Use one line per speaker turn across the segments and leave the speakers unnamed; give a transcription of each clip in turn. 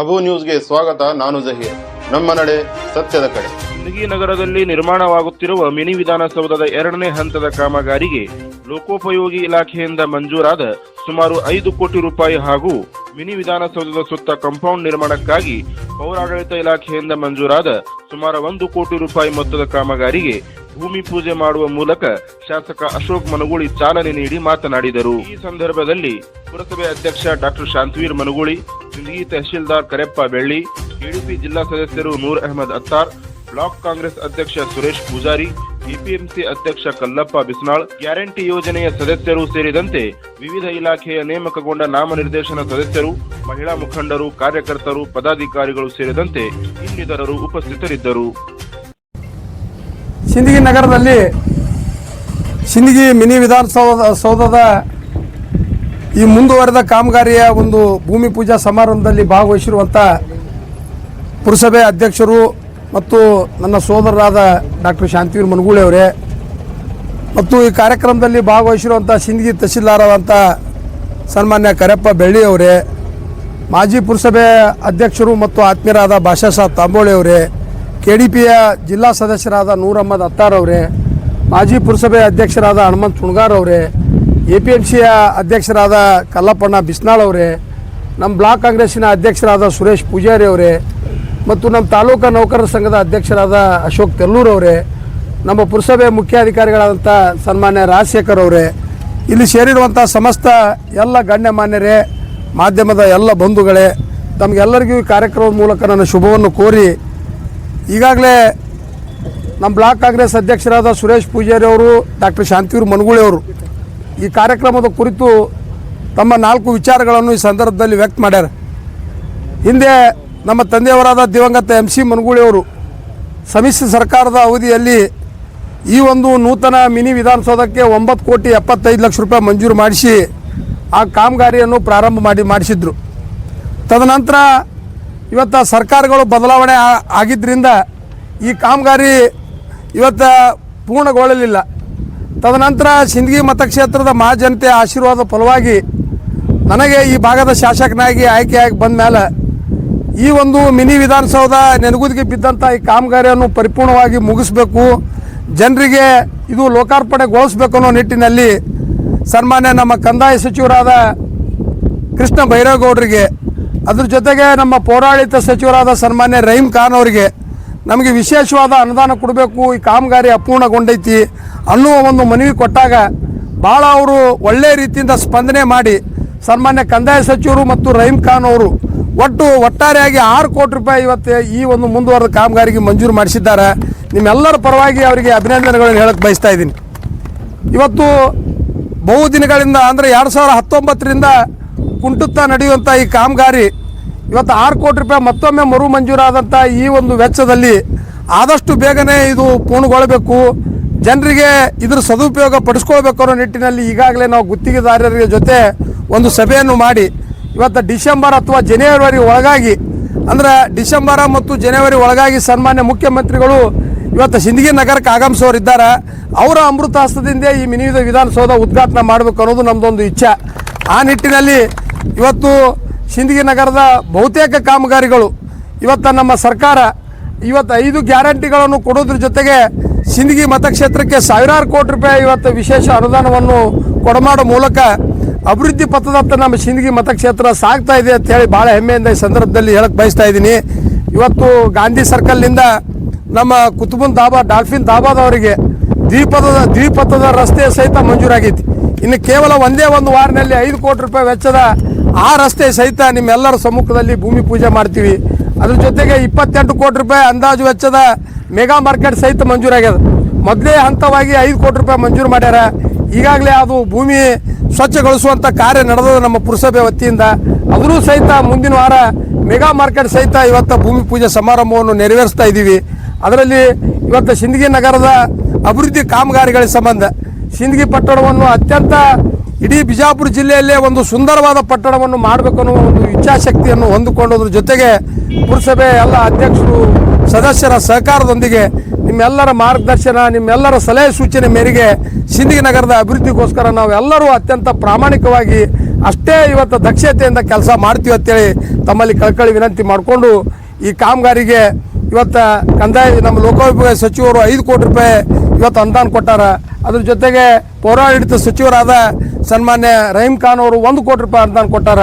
ಅಬು ನ್ಯೂಸ್ಗೆ ಸ್ವಾಗತ. ನಾನು ಜಹೀರ್. ನಮ್ಮ ನಡೆ ಸತ್ಯದ ಕಡೆ.
ಸಿಂದಗಿ ನಗರದಲ್ಲಿ ನಿರ್ಮಾಣವಾಗುತ್ತಿರುವ ಮಿನಿ ವಿಧಾನಸೌಧದ 2ನೇ ಹಂತದ ಕಾಮಗಾರಿಗೆ ಲೋಕೋಪಯೋಗಿ ಇಲಾಖೆಯಿಂದ ಮಂಜೂರಾದ ಸುಮಾರು 5 ಕೋಟಿ ರೂಪಾಯಿ ಹಾಗೂ ಮಿನಿ ವಿಧಾನಸೌಧದ ಸುತ್ತ ಕಾಂಪೌಂಡ್ ನಿರ್ಮಾಣಕ್ಕಾಗಿ ಪೌರಾಡಳಿತ ಇಲಾಖೆಯಿಂದ ಮಂಜೂರಾದ ಸುಮಾರು 1 ಕೋಟಿ ರೂಪಾಯಿ ಮೊತ್ತದ ಕಾಮಗಾರಿಗೆ ಭೂಮಿ ಪೂಜೆ ಮಾಡುವ ಮೂಲಕ ಶಾಸಕ ಅಶೋಕ್ ಮನಗೂಳಿ ಚಾಲನೆ ನೀಡಿ ಮಾತನಾಡಿದರು. ಈ ಸಂದರ್ಭದಲ್ಲಿ ಪುರಸಭೆ ಅಧ್ಯಕ್ಷ ಡಾಕ್ಟರ್ ಶಾಂತವೀರ್ ಮನಗೂಳಿ, ಸಿಂದಗಿ ತಹಶೀಲ್ದಾರ್ ಕರೆಪ್ಪ ಬೆಳ್ಳಿ, ಕೆಡಿಪಿ ಜಿಲ್ಲಾ ಸದಸ್ಯರು ನೂರ್ ಅಹಮದ್ ಅತ್ತಾರ್, ಬ್ಲಾಕ್ ಕಾಂಗ್ರೆಸ್ ಅಧ್ಯಕ್ಷ ಸುರೇಶ್ ಪೂಜಾರಿ, ಎಪಿಎಂಸಿ ಅಧ್ಯಕ್ಷ ಕಲ್ಲಪ್ಪ ಬಿಸ್ನಾಳ್, ಗ್ಯಾರಂಟಿ ಯೋಜನೆಯ ಸದಸ್ಯರು ಸೇರಿದಂತೆ ವಿವಿಧ ಇಲಾಖೆಯ ನೇಮಕಗೊಂಡ ನಾಮನಿರ್ದೇಶನ ಸದಸ್ಯರು, ಮಹಿಳಾ ಮುಖಂಡರು, ಕಾರ್ಯಕರ್ತರು, ಪದಾಧಿಕಾರಿಗಳು ಸೇರಿದಂತೆ ಇನ್ನಿತರರು ಉಪಸ್ಥಿತರಿದ್ದರು.
ಸಿಂದಗಿ ನಗರದಲ್ಲಿ ಸಿಂದಗಿ ಮಿನಿ ವಿಧಾನಸೌಧದ ಈ ಮುಂದುವರೆದ ಕಾಮಗಾರಿಯ ಒಂದು ಭೂಮಿ ಪೂಜಾ ಸಮಾರಂಭದಲ್ಲಿ ಭಾಗವಹಿಸಿರುವಂಥ ಪುರಸಭೆ ಅಧ್ಯಕ್ಷರು ಮತ್ತು ನನ್ನ ಸೋದರರಾದ ಡಾಕ್ಟರ್ ಶಾಂತವೀರ್ ಮನಗೂಳಿ ಅವರೇ ಮತ್ತು ಈ ಕಾರ್ಯಕ್ರಮದಲ್ಲಿ ಭಾಗವಹಿಸಿರುವಂಥ ಸಿಂದಗಿ ತಹಶೀಲ್ದಾರರಾದಂಥ ಸನ್ಮಾನ್ಯ ಕರೆಪ್ಪ ಬೆಳ್ಳಿ ಅವರೇ, ಮಾಜಿ ಪುರಸಭೆ ಅಧ್ಯಕ್ಷರು ಮತ್ತು ಆತ್ಮೀಯರಾದ ಭಾಷಾ ಸಾಬ್ ತಾಂಬೋಳಿ ಅವರೇ, ಕೆಡಿಪಿಯ ಜಿಲ್ಲಾ ಸದಸ್ಯರಾದ ನೂರ್ ಅಹಮದ್ ಅತ್ತಾರ್ ಅವರೇ, ಮಾಜಿ ಪುರಸಭೆ ಅಧ್ಯಕ್ಷರಾದ ಹನುಮಂತ್ ಸುಣ್ಗಾರ್ ಅವರೇ, ಎಪಿಎಂಸಿಯ ಅಧ್ಯಕ್ಷರಾದ ಕಲ್ಲಪ್ಪಣ್ಣ ಬಿಸ್ನಾಳ್ ಅವರೇ, ನಮ್ಮ ಬ್ಲಾಕ್ ಕಾಂಗ್ರೆಸ್ಸಿನ ಅಧ್ಯಕ್ಷರಾದ ಸುರೇಶ್ ಪೂಜಾರಿ ಅವರೇ ಮತ್ತು ನಮ್ಮ ತಾಲೂಕಾ ನೌಕರರ ಸಂಘದ ಅಧ್ಯಕ್ಷರಾದ ಅಶೋಕ್ ತೆಲ್ಲೂರ್ ಅವರೇ, ನಮ್ಮ ಪುರಸಭೆ ಮುಖ್ಯಾಧಿಕಾರಿಗಳಾದಂಥ ಸನ್ಮಾನ್ಯ ರಾಜಶೇಖರ್ ಅವರೇ, ಇಲ್ಲಿ ಸೇರಿರುವಂಥ ಸಮಸ್ತ ಎಲ್ಲ ಗಣ್ಯಮಾನ್ಯರೇ, ಮಾಧ್ಯಮದ ಎಲ್ಲ ಬಂಧುಗಳೇ, ತಮಗೆಲ್ಲರಿಗೂ ಈ ಕಾರ್ಯಕ್ರಮದ ಮೂಲಕ ನನ್ನ ಶುಭವನ್ನು ಕೋರಿ, ಈಗಾಗಲೇ ನಮ್ಮ ಬ್ಲಾಕ್ ಕಾಂಗ್ರೆಸ್ ಅಧ್ಯಕ್ಷರಾದ ಸುರೇಶ್ ಪೂಜಾರಿ ಅವರು, ಡಾಕ್ಟರ್ ಶಾಂತವೀರ್ ಮನಗೂಳಿ ಅವರು ಈ ಕಾರ್ಯಕ್ರಮದ ಕುರಿತು ತಮ್ಮ 4 ವಿಚಾರಗಳನ್ನು ಈ ಸಂದರ್ಭದಲ್ಲಿ ವ್ಯಕ್ತ ಮಾಡ್ಯಾರ. ಹಿಂದೆ ನಮ್ಮ ತಂದೆಯವರಾದ ದಿವಂಗತ MC ಮನಗೂಳಿ ಅವರು ಸಮ್ಮಿಶ್ರ ಸರ್ಕಾರದ ಅವಧಿಯಲ್ಲಿ ಈ ಒಂದು ನೂತನ ಮಿನಿ ವಿಧಾನಸೌಧಕ್ಕೆ 9,75,00,000 ರೂಪಾಯಿ ಮಂಜೂರು ಮಾಡಿಸಿ ಆ ಕಾಮಗಾರಿಯನ್ನು ಪ್ರಾರಂಭ ಮಾಡಿಸಿದ್ರು. ತದನಂತರ ಇವತ್ತು ಸರ್ಕಾರಗಳು ಬದಲಾವಣೆ ಆಗಿದ್ದರಿಂದ ಈ ಕಾಮಗಾರಿ ಇವತ್ತು ಪೂರ್ಣಗೊಳ್ಳಲಿಲ್ಲ. ತದನಂತರ ಸಿಂದಗಿ ಮತಕ್ಷೇತ್ರದ ಮಹಾಜನತೆ ಆಶೀರ್ವಾದ ಫಲವಾಗಿ ನನಗೆ ಈ ಭಾಗದ ಶಾಸಕನಾಗಿ ಆಯ್ಕೆಯಾಗಿ ಬಂದ ಮೇಲೆ ಈ ಒಂದು ಮಿನಿ ವಿಧಾನಸೌಧ ನೆನಗುದಿಗೆ ಬಿದ್ದಂಥ ಈ ಕಾಮಗಾರಿಯನ್ನು ಪರಿಪೂರ್ಣವಾಗಿ ಮುಗಿಸ್ಬೇಕು, ಜನರಿಗೆ ಇದು ಲೋಕಾರ್ಪಣೆಗೊಳಿಸಬೇಕು ಅನ್ನೋ ನಿಟ್ಟಿನಲ್ಲಿ ಸನ್ಮಾನ್ಯ ನಮ್ಮ ಕಂದಾಯ ಸಚಿವರಾದ ಕೃಷ್ಣ ಬೈರೇಗೌಡರಿಗೆ, ಅದ್ರ ಜೊತೆಗೆ ನಮ್ಮ ಪೌರಾಡಳಿತ ಸಚಿವರಾದ ಸನ್ಮಾನ್ಯ ರಹೀಂ ಖಾನ್ ಅವರಿಗೆ ನಮಗೆ ವಿಶೇಷವಾದ ಅನುದಾನ ಕೊಡಬೇಕು, ಈ ಕಾಮಗಾರಿ ಅಪೂರ್ಣಗೊಂಡೈತಿ ಅನ್ನುವ ಒಂದು ಮನವಿ ಕೊಟ್ಟಾಗ ಭಾಳ ಅವರು ಒಳ್ಳೆಯ ರೀತಿಯಿಂದ ಸ್ಪಂದನೆ ಮಾಡಿ ಸನ್ಮಾನ್ಯ ಕಂದಾಯ ಸಚಿವರು ಮತ್ತು ರಹೀಂ ಖಾನ್ ಅವರು ಒಟ್ಟಾರೆಯಾಗಿ 6 ಕೋಟಿ ರೂಪಾಯಿ ಇವತ್ತು ಈ ಒಂದು ಮುಂದುವರೆದ ಕಾಮಗಾರಿಗೆ ಮಂಜೂರು ಮಾಡಿಸಿದ್ದಾರೆ. ನಿಮ್ಮೆಲ್ಲರ ಪರವಾಗಿ ಅವರಿಗೆ ಅಭಿನಂದನೆಗಳನ್ನು ಹೇಳಕ್ಕೆ ಬಯಸ್ತಾ ಇದ್ದೀನಿ. ಇವತ್ತು ಬಹುದಿನಗಳಿಂದ ಅಂದರೆ 2019ರಿಂದ ಕುಂಟುತ್ತಾ ನಡೆಯುವಂಥ ಈ ಕಾಮಗಾರಿ ಇವತ್ತು 6 ಕೋಟಿ ರೂಪಾಯಿ ಮತ್ತೊಮ್ಮೆ ಮರು ಮಂಜೂರಾದಂಥ ಈ ಒಂದು ವೆಚ್ಚದಲ್ಲಿ ಆದಷ್ಟು ಬೇಗನೆ ಇದು ಪೂರ್ಣಗೊಳ್ಳಬೇಕು, ಜನರಿಗೆ ಇದರ ಸದುಪಯೋಗ ಪಡಿಸ್ಕೊಳ್ಬೇಕು ಅನ್ನೋ ನಿಟ್ಟಿನಲ್ಲಿ ಈಗಾಗಲೇ ನಾವು ಗುತ್ತಿಗೆದಾರರ ಜೊತೆ ಒಂದು ಸಭೆಯನ್ನು ಮಾಡಿ ಇವತ್ತು ಡಿಸೆಂಬರ್ ಅಥವಾ ಜನವರಿ ಒಳಗಾಗಿ, ಅಂದರೆ ಡಿಸೆಂಬರ್ ಮತ್ತು ಜನವರಿ ಒಳಗಾಗಿ ಸನ್ಮಾನ್ಯ ಮುಖ್ಯಮಂತ್ರಿಗಳು ಇವತ್ತು ಸಿಂದಗಿ ನಗರಕ್ಕೆ ಆಗಮಿಸೋರಿದ್ದಾರೆ. ಅವರ ಅಮೃತ ಹಸ್ತದಿಂದ ಈ ಮಿನಿ ವಿಧಾನಸೌಧ ಉದ್ಘಾಟನೆ ಮಾಡಬೇಕು ಅನ್ನೋದು ನಮ್ಮದೊಂದು ಇಚ್ಛೆ. ಆ ನಿಟ್ಟಿನಲ್ಲಿ ಇವತ್ತು ಸಿಂದಗಿ ನಗರದ ಬಹುತೇಕ ಕಾಮಗಾರಿಗಳು ಇವತ್ತು ನಮ್ಮ ಸರ್ಕಾರ ಇವತ್ತು 5 ಗ್ಯಾರಂಟಿಗಳನ್ನು ಕೊಡೋದ್ರ ಜೊತೆಗೆ ಸಿಂದಗಿ ಮತಕ್ಷೇತ್ರಕ್ಕೆ ಸಾವಿರಾರು ಕೋಟಿ ರೂಪಾಯಿ ಇವತ್ತು ವಿಶೇಷ ಅನುದಾನವನ್ನು ಕೊಡಮಾಡೋ ಮೂಲಕ ಅಭಿವೃದ್ಧಿ ಪಥದತ್ತ ನಮ್ಮ ಸಿಂದಗಿ ಮತಕ್ಷೇತ್ರ ಸಾಗ್ತಾ ಇದೆ ಅಂತ ಹೇಳಿ ಭಾಳ ಹೆಮ್ಮೆಯಿಂದ ಈ ಸಂದರ್ಭದಲ್ಲಿ ಹೇಳಕ್ಕೆ ಬಯಸ್ತಾ ಇದ್ದೀನಿ. ಇವತ್ತು ಗಾಂಧಿ ಸರ್ಕಲ್ನಿಂದ ನಮ್ಮ ಕುತುಬುನ್ ಧಾಬಾ, ಡಾಲ್ಫಿನ್ ಧಾಬಾದವರಿಗೆ ದ್ವಿಪಥದ ರಸ್ತೆ ಸಹಿತ ಮಂಜೂರಾಗೈತಿ. ಇನ್ನು ಕೇವಲ ಒಂದೇ ಒಂದು ವಾರದಲ್ಲಿ 5 ಕೋಟಿ ರೂಪಾಯಿ ವೆಚ್ಚದ ಆ ರಸ್ತೆ ಸಹಿತ ನಿಮ್ಮೆಲ್ಲರ ಸಮ್ಮುಖದಲ್ಲಿ ಭೂಮಿ ಪೂಜೆ ಮಾಡ್ತೀವಿ. ಅದ್ರ ಜೊತೆಗೆ 28 ಕೋಟಿ ರೂಪಾಯಿ ಅಂದಾಜು ವೆಚ್ಚದ ಮೆಗಾ ಮಾರ್ಕೆಟ್ ಸಹಿತ ಮಂಜೂರಾಗ್ಯದ. ಮೊದಲೇ ಹಂತವಾಗಿ 5 ಕೋಟಿ ರೂಪಾಯಿ ಮಂಜೂರು ಮಾಡ್ಯಾರ. ಈಗಾಗಲೇ ಅದು ಭೂಮಿ ಸ್ವಚ್ಛಗೊಳಿಸುವಂಥ ಕಾರ್ಯ ನಡೆದ ನಮ್ಮ ಪುರಸಭೆ ವತಿಯಿಂದ ಅದೂ ಸಹಿತ ಮುಂದಿನ ವಾರ ಮೆಗಾ ಮಾರ್ಕೆಟ್ ಸಹಿತ ಇವತ್ತು ಭೂಮಿ ಪೂಜೆ ಸಮಾರಂಭವನ್ನು ನೆರವೇರಿಸ್ತಾ ಇದ್ದೀವಿ. ಅದರಲ್ಲಿ ಇವತ್ತು ಸಿಂದಗಿ ನಗರದ ಅಭಿವೃದ್ಧಿ ಕಾಮಗಾರಿಗಳ ಸಂಬಂಧ ಸಿಂದಗಿ ಪಟ್ಟಣವನ್ನು ಅತ್ಯಂತ ಇಡೀ ಬಿಜಾಪುರ ಜಿಲ್ಲೆಯಲ್ಲೇ ಒಂದು ಸುಂದರವಾದ ಪಟ್ಟಣವನ್ನು ಮಾಡಬೇಕು ಅನ್ನೋ ಒಂದು ಇಚ್ಛಾಶಕ್ತಿಯನ್ನು ಹೊಂದಿಕೊಳ್ಳೋದ್ರ ಜೊತೆಗೆ ಪುರಸಭೆ ಎಲ್ಲ ಅಧ್ಯಕ್ಷರು ಸದಸ್ಯರ ಸಹಕಾರದೊಂದಿಗೆ ನಿಮ್ಮೆಲ್ಲರ ಮಾರ್ಗದರ್ಶನ, ನಿಮ್ಮೆಲ್ಲರ ಸಲಹೆ ಸೂಚನೆ ಮೇರೆಗೆ ಸಿಂದಗಿ ನಗರದ ಅಭಿವೃದ್ಧಿಗೋಸ್ಕರ ನಾವೆಲ್ಲರೂ ಅತ್ಯಂತ ಪ್ರಾಮಾಣಿಕವಾಗಿ ಅಷ್ಟೇ ಇವತ್ತು ದಕ್ಷತೆಯಿಂದ ಕೆಲಸ ಮಾಡ್ತೀವಿ ಅಂತೇಳಿ ತಮ್ಮಲ್ಲಿ ಕಳ್ಕಳಿ ವಿನಂತಿ ಮಾಡಿಕೊಂಡು ಈ ಕಾಮಗಾರಿಗೆ ಇವತ್ತು ಕಂದಾಯ ನಮ್ಮ ಲೋಕೋಪಯೋಗಿ ಸಚಿವರು 5 ಕೋಟಿ ರೂಪಾಯಿ ಇವತ್ತು ಅನುದಾನ ಕೊಟ್ಟಾರ. ಅದ್ರ ಜೊತೆಗೆ ಪೌರಾಡಳಿತ ಸಚಿವರಾದ ಸನ್ಮಾನ್ಯ ರಹೀಮ್ ಖಾನ್ ಅವರು 1 ಕೋಟಿ ರೂಪಾಯಿ ಅನುದಾನ ಕೊಟ್ಟಾರ.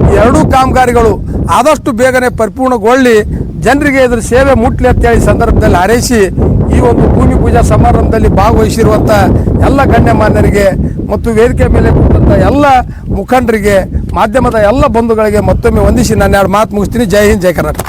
ಈ ಎರಡೂ ಕಾಮಗಾರಿಗಳು ಆದಷ್ಟು ಬೇಗನೆ ಪರಿಪೂರ್ಣಗೊಳ್ಳಿ ಜನರಿಗೆ ಇದ್ರ ಸೇವೆ ಮುಟ್ಲಿ ಅಂತೇಳಿ ಸಂದರ್ಭದಲ್ಲಿ ಹಾರೈಸಿ ಈ ಒಂದು ಭೂಮಿ ಪೂಜಾ ಸಮಾರಂಭದಲ್ಲಿ ಭಾಗವಹಿಸಿರುವಂಥ ಎಲ್ಲ ಗಣ್ಯಮಾನ್ಯರಿಗೆ ಮತ್ತು ವೇದಿಕೆ ಮೇಲೆ ಕೂತಂಥ ಎಲ್ಲ ಮುಖಂಡರಿಗೆ ಮಾಧ್ಯಮದ ಎಲ್ಲ ಬಂಧುಗಳಿಗೆ ಮತ್ತೊಮ್ಮೆ ವಂದಿಸಿ ನಾನು 2 ಮಾತು ಮುಗಿಸ್ತೀನಿ. ಜೈ ಹಿಂದ್, ಜೈ ಕರ್ನಾಟಕ.